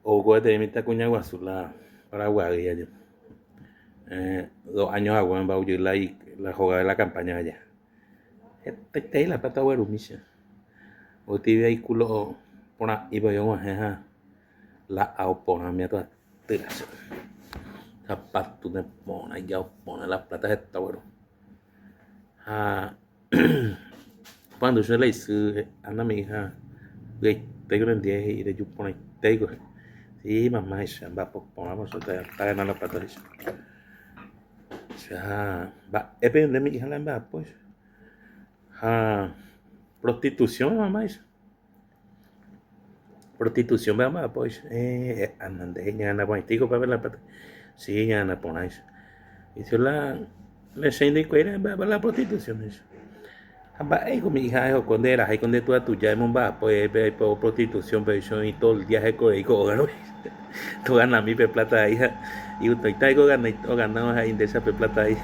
O de mi tacuña guazula Paraguay allá. 2 años agua en Bauyula y la jugada de la campaña allá. Te la plata guarumisha. O te ve ahí culo por ahí voy a jeja la aupona mi toda tiras. Zapato de pona y ya pone la plata de esta güero. Cuando yo le hice a una amiga, güey, te grande y de yo pone te digo. Sí, mamá, esa va por poner te está ganando la plata esa. Ya, va, es de mi hija la va pues. Prostitución, mamá, esa. Prostitución, mamá, pues. Andan de ella, anda por ahí, para ver la plata. Sí, anda por ahí. Y si le sé de cuera, va la prostitución, esa. Va, con mi hija, o cuando era, ahí cuando tú ya en un va, pues, por prostitución, pero yo y todo el día es con tú ganas mi plata ahí, y usted está ganando ahí de esa plata ahí.